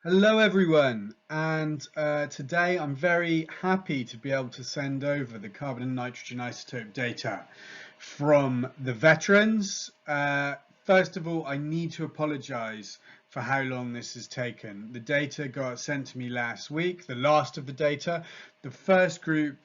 Hello everyone, and today I'm very happy to be able to send over the carbon and nitrogen isotope data from the veterans. First of all, I need to apologise for how long this has taken. The data got sent to me last week, the last of the data. The first group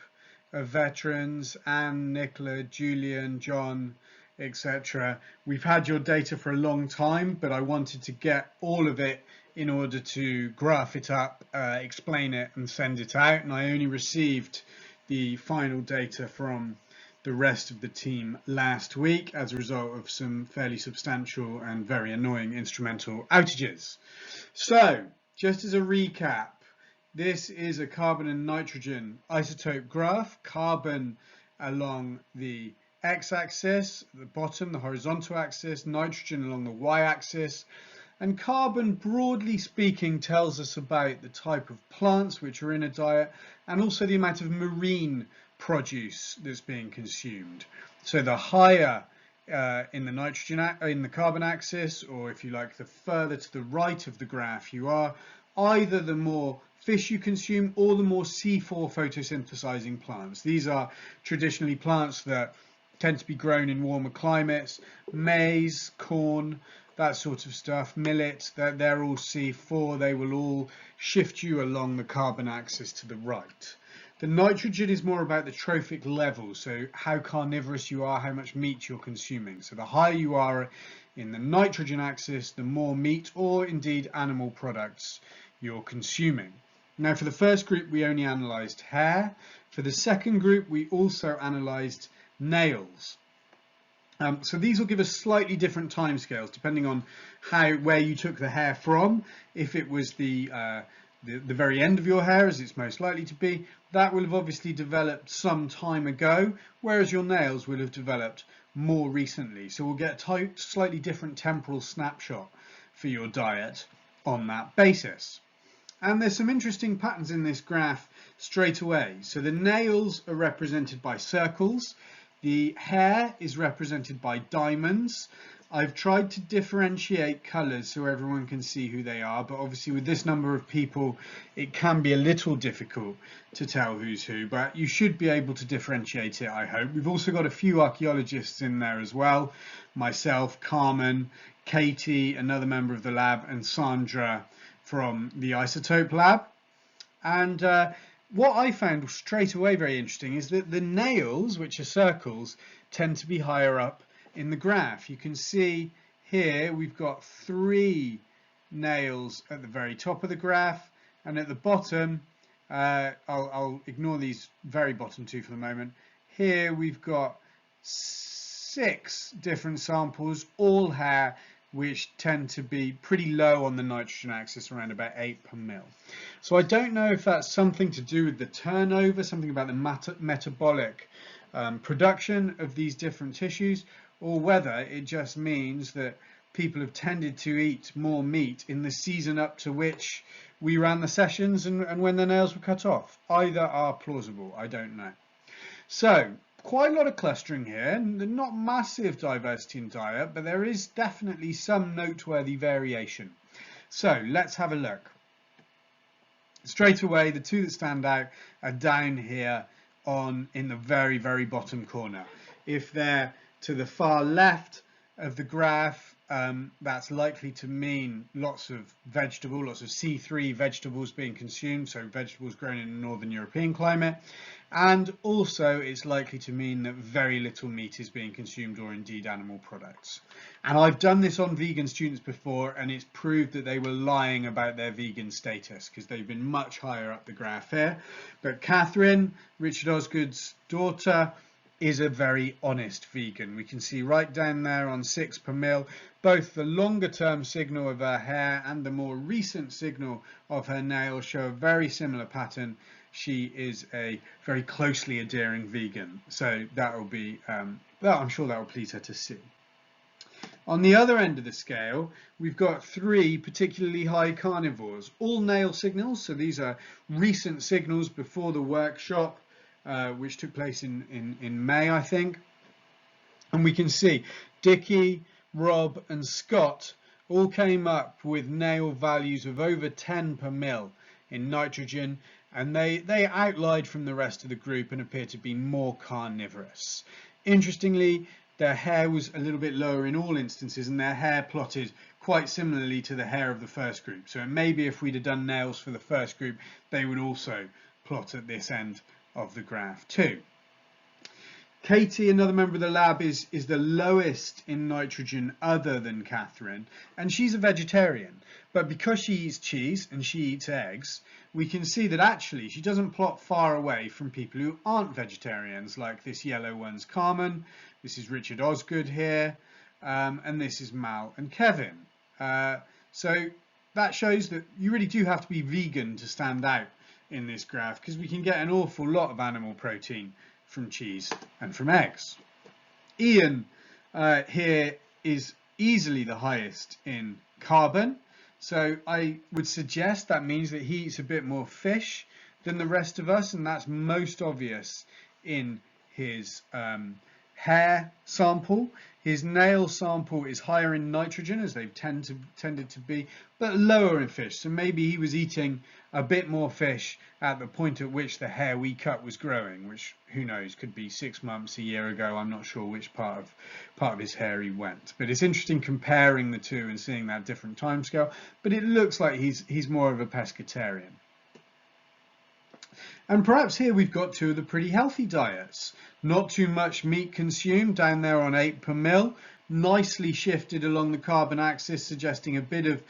of veterans, Anne, Nicola, Julian, John, etc. We've had your data for a long time, but I wanted to get all of it in order to graph it up, explain it and send it out, and I only received the final data from the rest of the team last week as a result of some fairly substantial and very annoying instrumental outages. So, just as a recap, this is a carbon and nitrogen isotope graph, carbon along the x-axis, the bottom, the horizontal axis, nitrogen along the y-axis. And carbon, broadly speaking, tells us about the type of plants which are in a diet and also the amount of marine produce that's being consumed. So the higher in the carbon axis, or if you like, the further to the right of the graph you are, either the more fish you consume or the more C4 photosynthesizing plants. These are traditionally plants that tend to be grown in warmer climates: maize, corn, that sort of stuff, millet. They're all C4. They will all shift you along the carbon axis to the right. The nitrogen is more about the trophic level, so how carnivorous you are, how much meat you're consuming. So the higher you are in the nitrogen axis, the more meat or indeed animal products you're consuming. Now, for the first group, we only analysed hair. For the second group, we also analysed nails. So these will give us slightly different timescales depending on where you took the hair from. If it was the very end of your hair, as it's most likely to be, that will have obviously developed some time ago, whereas your nails will have developed more recently. So we'll get a slightly different temporal snapshot for your diet on that basis. And there's some interesting patterns in this graph straight away. So the nails are represented by circles. The hair is represented by diamonds. I've tried to differentiate colours so everyone can see who they are, but obviously with this number of people it can be a little difficult to tell who's who, but you should be able to differentiate it, I hope. We've also got a few archaeologists in there as well: myself, Carmen, Katie, another member of the lab, and Sandra from the Isotope lab. And what I found straight away very interesting is that the nails, which are circles, tend to be higher up in the graph. You can see here we've got 3 nails at the very top of the graph, and at the bottom, I'll ignore these very bottom 2 for the moment. Here we've got 6 different samples, all hair, which tend to be pretty low on the nitrogen axis, around about 8 per mil. So I don't know if that's something to do with the turnover, something about the metabolic production of these different tissues, or whether it just means that people have tended to eat more meat in the season up to which we ran the sessions and when the nails were cut off. Either are plausible, I don't know. So quite a lot of clustering here, not massive diversity in diet, but there is definitely some noteworthy variation. So let's have a look. Straight away, the 2 that stand out are down here in the very, very bottom corner. If they're to the far left of the graph, that's likely to mean lots of C3 vegetables being consumed, so vegetables grown in a northern European climate. And also it's likely to mean that very little meat is being consumed, or indeed animal products. And I've done this on vegan students before, and it's proved that they were lying about their vegan status because they've been much higher up the graph here. But Catherine, Richard Osgood's daughter, is a very honest vegan. We can see right down there on 6 per mil, both the longer term signal of her hair and the more recent signal of her nails show a very similar pattern. She is a very closely adhering vegan, so that will be I'm sure that will please her to see. On the other end of the scale, we've got 3 particularly high carnivores, all nail signals. So these are recent signals before the workshop, which took place in May, I think. And we can see Dickie, Rob and Scott all came up with nail values of over 10 per mil in nitrogen, and they outlied from the rest of the group and appear to be more carnivorous. Interestingly, their hair was a little bit lower in all instances, and their hair plotted quite similarly to the hair of the first group. So maybe if we'd have done nails for the first group, they would also plot at this end of the graph too. Katie, another member of the lab, is the lowest in nitrogen other than Catherine, and she's a vegetarian. But because she eats cheese and she eats eggs, we can see that actually she doesn't plot far away from people who aren't vegetarians, like this yellow one's Carmen, this is Richard Osgood here, and this is Mal and Kevin. So that shows that you really do have to be vegan to stand out in this graph, because we can get an awful lot of animal protein from cheese and from eggs. Ian here is easily the highest in carbon, so I would suggest that means that he eats a bit more fish than the rest of us, and that's most obvious in his hair sample. His nail sample is higher in nitrogen, as they've tended to be, but lower in fish. So maybe he was eating a bit more fish at the point at which the hair we cut was growing, which, who knows, could be 6 months, a year ago. I'm not sure which part of his hair he went. But it's interesting comparing the two and seeing that different timescale. But it looks like he's more of a pescatarian. And perhaps here we've got two of the pretty healthy diets. Not too much meat consumed, down there on 8 per mil, nicely shifted along the carbon axis, suggesting a bit of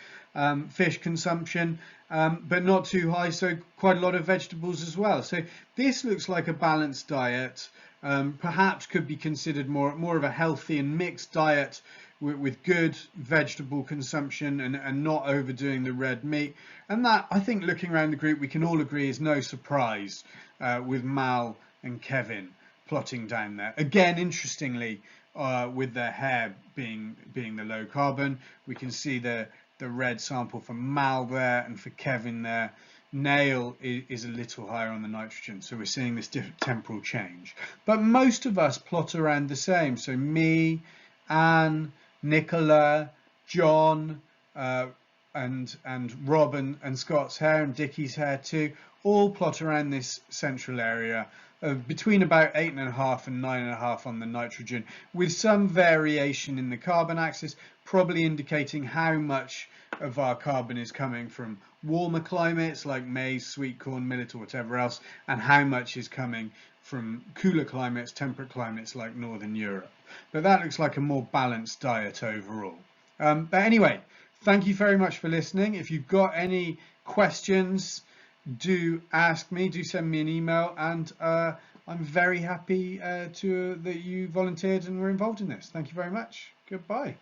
fish consumption, but not too high, so quite a lot of vegetables as well. So this looks like a balanced diet, perhaps could be considered more of a healthy and mixed diet with good vegetable consumption and not overdoing the red meat. And that, I think, looking around the group, we can all agree is no surprise with Mal and Kevin plotting down there. Again, interestingly, with their hair being the low carbon, we can see the red sample for Mal there, and for Kevin there, nail is a little higher on the nitrogen. So we're seeing this different temporal change. But most of us plot around the same. So me, Anne, Nicola, John, and Rob and Scott's hair, and Dickie's hair too, all plot around this central area of between about 8.5 and 9.5 on the nitrogen, with some variation in the carbon axis, probably indicating how much of our carbon is coming from warmer climates like maize, sweet corn, millet, or whatever else, and how much is coming from cooler climates, temperate climates like Northern Europe. But that looks like a more balanced diet overall. But anyway, thank you very much for listening. If you've got any questions, do ask me, do send me an email, and I'm very happy that you volunteered and were involved in this. Thank you very much. Goodbye.